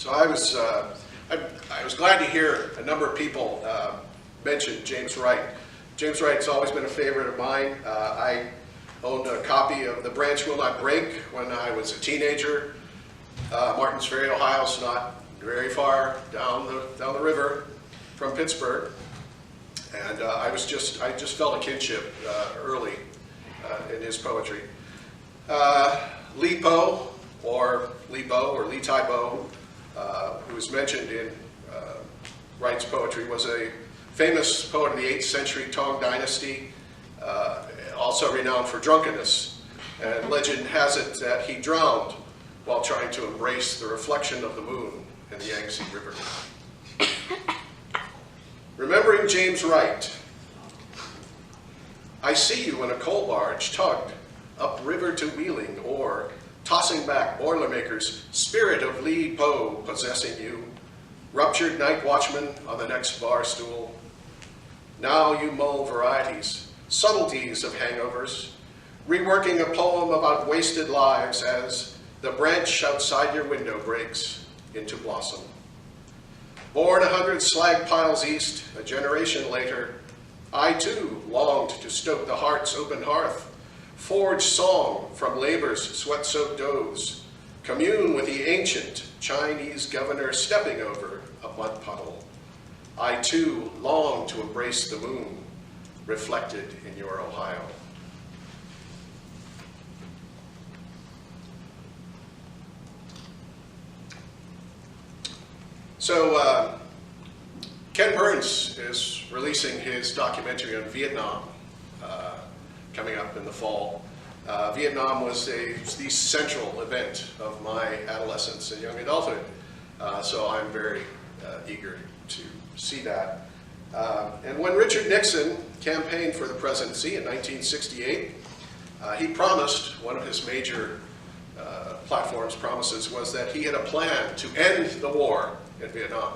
So I was glad to hear a number of people mention James Wright. James Wright's always been a favorite of mine. I owned a copy of The Branch Will Not Break when I was a teenager. Martins Ferry, Ohio is not very far down the river from Pittsburgh. And I just felt a kinship early in his poetry. Lee Poe, or Lee Bo, or Lee Tai Bo, who is mentioned in Wright's poetry, was a famous poet of the 8th century Tang dynasty, also renowned for drunkenness. And legend has it that he drowned while trying to embrace the reflection of the moon in the Yangtze River. Remembering James Wright, I see you in a coal barge tugged upriver to Wheeling, or tossing back Boilermaker's spirit of Lee Poe possessing you, ruptured night watchman on the next bar stool. Now you mull varieties, subtleties of hangovers, reworking a poem about wasted lives as the branch outside your window breaks into blossom. Born 100 slag piles east, a generation later, I too longed to stoke the heart's open hearth, forge song from labor's sweat-soaked doves, commune with the ancient Chinese governor stepping over a mud puddle. I too long to embrace the moon, reflected in your Ohio. So Ken Burns is releasing his documentary on Vietnam coming up in the fall. Vietnam was the central event of my adolescence and young adulthood, so I'm very eager to see that. And when Richard Nixon campaigned for the presidency in 1968, he promised, one of his major platform's promises was that he had a plan to end the war in Vietnam.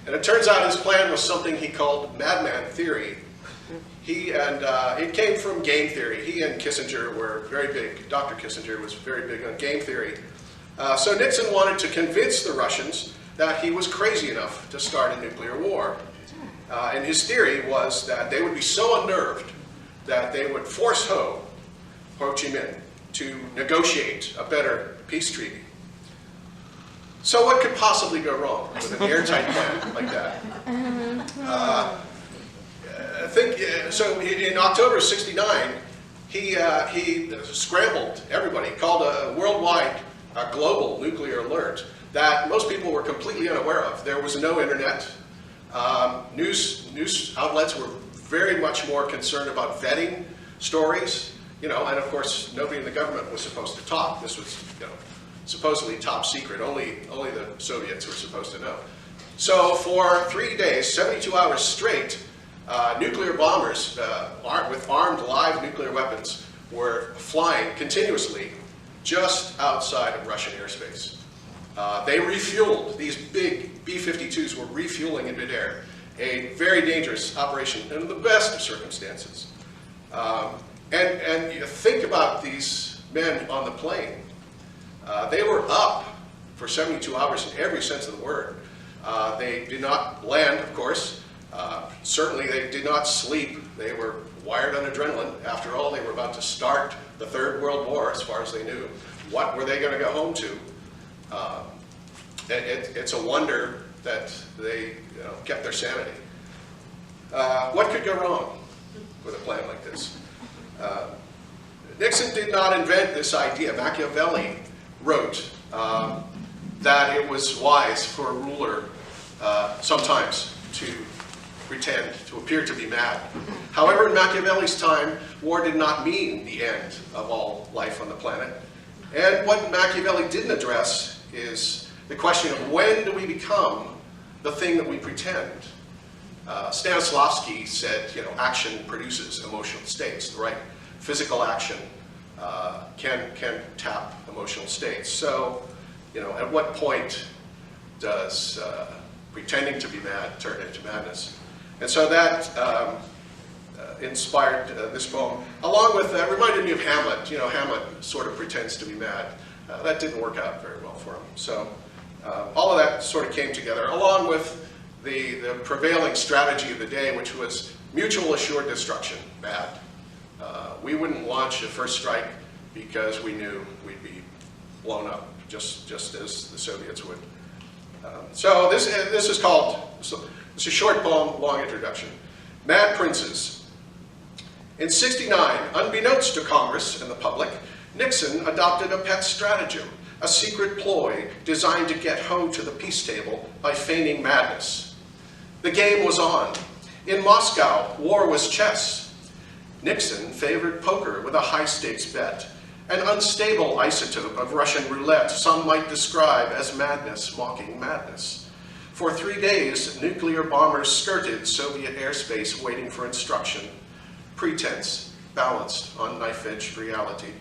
And it turns out his plan was something he called madman theory. It came from game theory. He and Kissinger were very big. Dr. Kissinger was very big on game theory. So Nixon wanted to convince the Russians that he was crazy enough to start a nuclear war. And his theory was that they would be so unnerved that they would force Ho Chi Minh, to negotiate a better peace treaty. So what could possibly go wrong with an airtight plan like that? So in October '69, he scrambled everybody, called a worldwide, global nuclear alert that most people were completely unaware of. There was no internet. News outlets were very much more concerned about vetting stories, and of course nobody in the government was supposed to talk. This was, supposedly top secret. Only the Soviets were supposed to know. So for 3 days, 72 hours straight, nuclear bombers with armed live nuclear weapons were flying continuously just outside of Russian airspace. They refueled. These big B-52s were refueling in midair. A very dangerous operation in the best of circumstances. And you think about these men on the plane. They were up for 72 hours in every sense of the word. They did not land, of course. Certainly they did not sleep. They were wired on adrenaline. After all, they were about to start the Third World War, as far as they knew. What were they going to go home to? It's a wonder that they kept their sanity. What could go wrong with a plan like this? Nixon did not invent this idea. Machiavelli wrote that it was wise for a ruler sometimes to pretend, to appear to be mad. However, in Machiavelli's time, war did not mean the end of all life on the planet. And what Machiavelli didn't address is the question of when do we become the thing that we pretend. Stanislavski said, action produces emotional states, right? Physical action can tap emotional states. So, at what point does pretending to be mad turn into madness? And so that inspired this poem, along with, reminded me of Hamlet. Hamlet sort of pretends to be mad. That didn't work out very well for him. So All of that sort of came together, along with the prevailing strategy of the day, which was mutual assured destruction, bad. We wouldn't launch a first strike because we knew we'd be blown up, just as the Soviets would. So this is called, it's a short poem, long introduction. Mad Princes. In '69, unbeknownst to Congress and the public, Nixon adopted a pet stratagem, a secret ploy designed to get Ho to the peace table by feigning madness. The game was on. In Moscow, war was chess. Nixon favored poker with a high-stakes bet, an unstable isotope of Russian roulette some might describe as madness mocking madness. For 3 days, nuclear bombers skirted Soviet airspace waiting for instruction. Pretense balanced on knife-edge reality,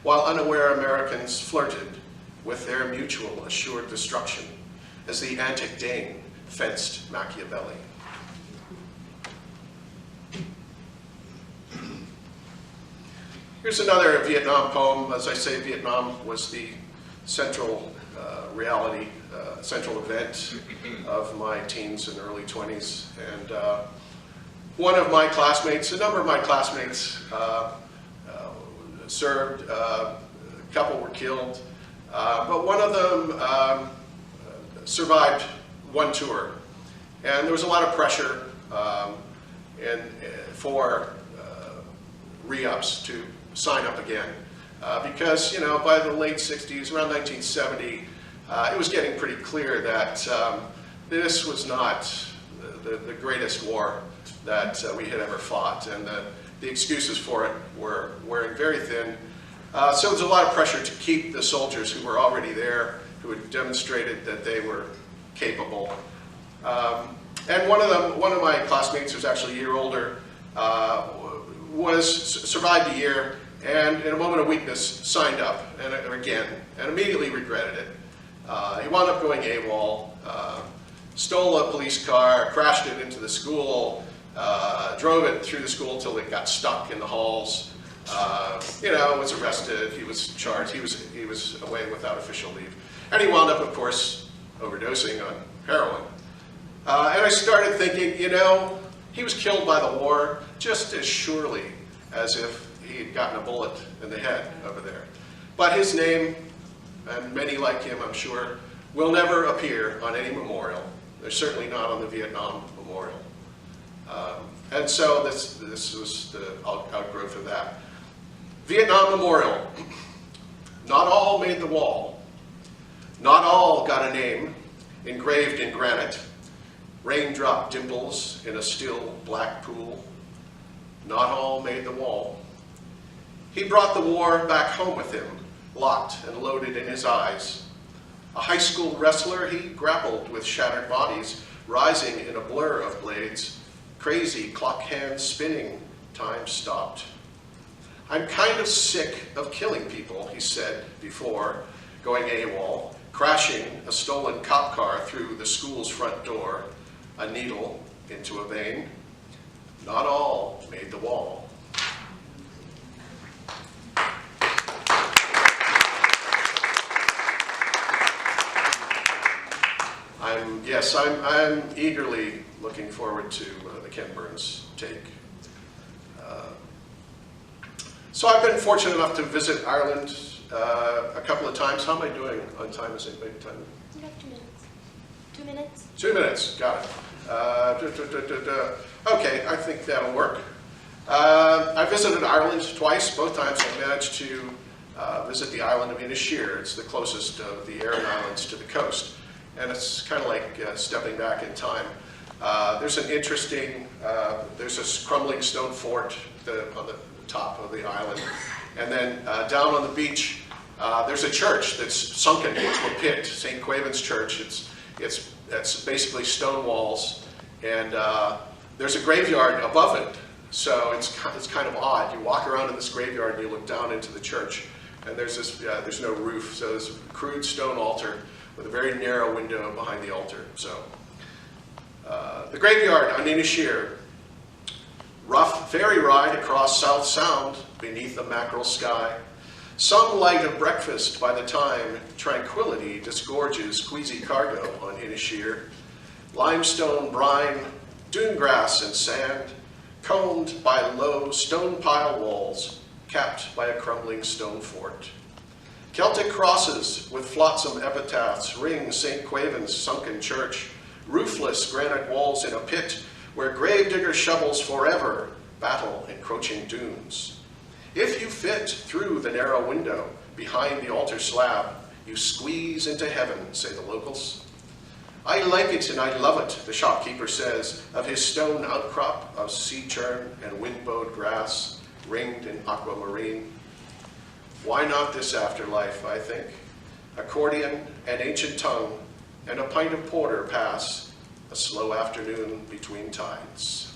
while unaware Americans flirted with their mutual assured destruction as the antic Dane fenced Machiavelli. Here's another Vietnam poem. As I say, Vietnam was the central reality, central event of my teens and early 20s. And one of my classmates, a number of my classmates served, a couple were killed, but one of them survived one tour. And there was a lot of pressure for re-ups to sign up again. Because, you know, by the late 60s, around 1970, it was getting pretty clear that this was not the greatest war that we had ever fought, and the excuses for it were wearing very thin. So there was a lot of pressure to keep the soldiers who were already there, who had demonstrated that they were capable. And one of my classmates, who's actually a year older, survived a year, and in a moment of weakness signed up again and immediately regretted it. He wound up going AWOL, stole a police car, crashed it into the school, drove it through the school until it got stuck in the halls. You know, was arrested. He was charged. He was away without official leave, and he wound up, of course, overdosing on heroin. And I started thinking, you know, he was killed by the war just as surely as if he had gotten a bullet in the head over there. But his name, and many like him, I'm sure, will never appear on any memorial. They're certainly not on the Vietnam Memorial. And so this was the outgrowth of that. Vietnam Memorial. Not all made the wall. Not all got a name engraved in granite. Raindrop dimples in a still black pool. Not all made the wall. He brought the war back home with him, locked and loaded in his eyes. A high school wrestler, he grappled with shattered bodies, rising in a blur of blades. Crazy clock hands spinning, time stopped. I'm kind of sick of killing people, he said before, going AWOL, crashing a stolen cop car through the school's front door, a needle into a vein. Not all made the wall. I'm eagerly looking forward to the Ken Burns take. So I've been fortunate enough to visit Ireland a couple of times. How am I doing on time? Is anybody time? You have 2 minutes. 2 minutes? 2 minutes, got it. Okay, I think that'll work. I visited Ireland twice. Both times I managed to visit the island of Inisheer. It's the closest of the Aran Islands to the coast. And it's kind of like stepping back in time. There's an interesting, there's this crumbling stone fort on the top of the island. And then down on the beach, there's a church that's sunken into a pit, St. Quaven's Church. It's basically stone walls, and there's a graveyard above it. So it's kind of odd. You walk around in this graveyard and you look down into the church, and there's no roof. So there's a crude stone altar with a very narrow window behind the altar. So the graveyard on Inisheer. Rough ferry ride across South Sound beneath a mackerel sky. Some light of breakfast by the time tranquility disgorges queasy cargo on Inisheer. Limestone, brine, dune grass, and sand, combed by low stone pile walls, capped by a crumbling stone fort. Celtic crosses with flotsam epitaphs ring St. Quaven's sunken church, roofless granite walls in a pit where gravedigger shovels forever battle encroaching dunes. If you fit through the narrow window behind the altar slab, you squeeze into heaven, say the locals. I like it and I love it, the shopkeeper says, of his stone outcrop of sea churn and wind-bowed grass, ringed in aquamarine. Why not this afterlife, I think? Accordion, an ancient tongue, and a pint of porter pass a slow afternoon between tides.